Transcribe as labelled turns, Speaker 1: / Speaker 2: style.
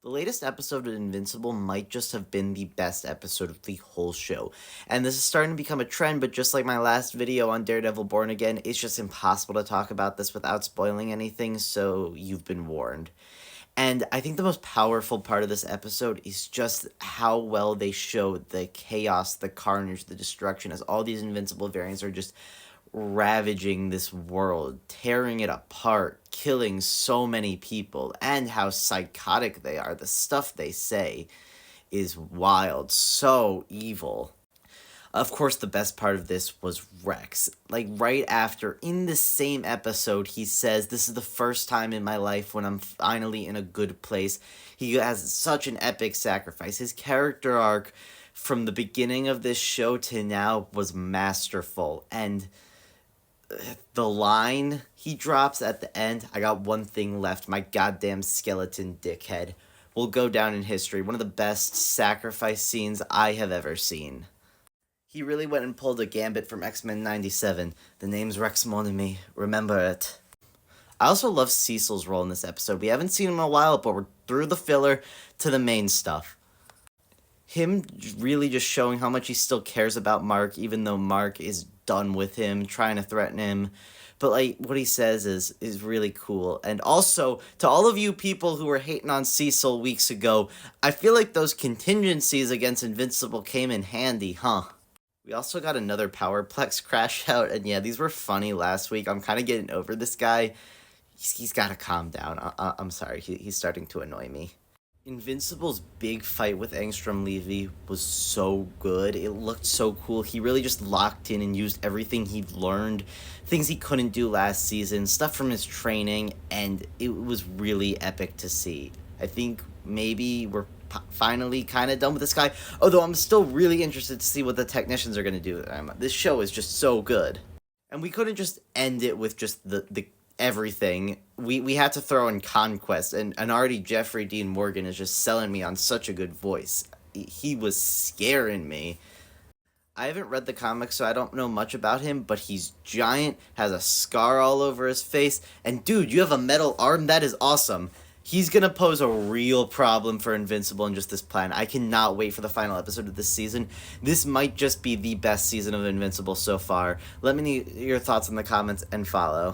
Speaker 1: The latest episode of Invincible might just have been the best episode of the whole show. And this is starting to become a trend, but just like my last video on Daredevil Born Again, it's just impossible to talk about this without spoiling anything, so you've been warned. And I think the most powerful part of this episode is just how well they show the chaos, the carnage, the destruction, as all these Invincible variants are just ravaging this world, tearing it apart, killing so many people, and how psychotic they are. The stuff they say is wild, so evil. Of course, the best part of this was Rex. Like, right after, in the same episode, he says, "This is the first time in my life when I'm finally in a good place." He has such an epic sacrifice. His character arc from the beginning of this show to now was masterful. And the line he drops at the end, "I got one thing left, my goddamn skeleton dickhead," will go down in history. One of the best sacrifice scenes I have ever seen. He really went and pulled a gambit from X-Men 97. The name's Rex Mon-Ami. Remember it. I also love Cecil's role in this episode. We haven't seen him in a while, but we're through the filler to the main stuff. Him really just showing how much he still cares about Mark, even though Mark is done with him, trying to threaten him. But, like, what he says is really cool. And also, to all of you people who were hating on Cecil weeks ago, I feel like those contingencies against Invincible came in handy, huh? We also got another Powerplex crash out, and yeah, these were funny last week. I'm kind of getting over this guy. He's got to calm down. I'm sorry, he's starting to annoy me. Invincible's big fight with Angstrom Levy was so good. It looked so cool. He really just locked in and used everything he'd learned, things he couldn't do last season, stuff from his training, and it was really epic to see. I think maybe we're finally kind of done with this guy, although I'm still really interested to see what the technicians are going to do. This show is just so good. And we couldn't just end it with just the everything. We had to throw in Conquest, and already Jeffrey Dean Morgan is just selling me on such a good voice. He was scaring me. I haven't read the comics, so I don't know much about him, but he's giant, has a scar all over his face, and dude, you have a metal arm? That is awesome. He's gonna pose a real problem for Invincible and just this plan. I cannot wait for the final episode of this season. This might just be the best season of Invincible so far. Let me know your thoughts in the comments and follow.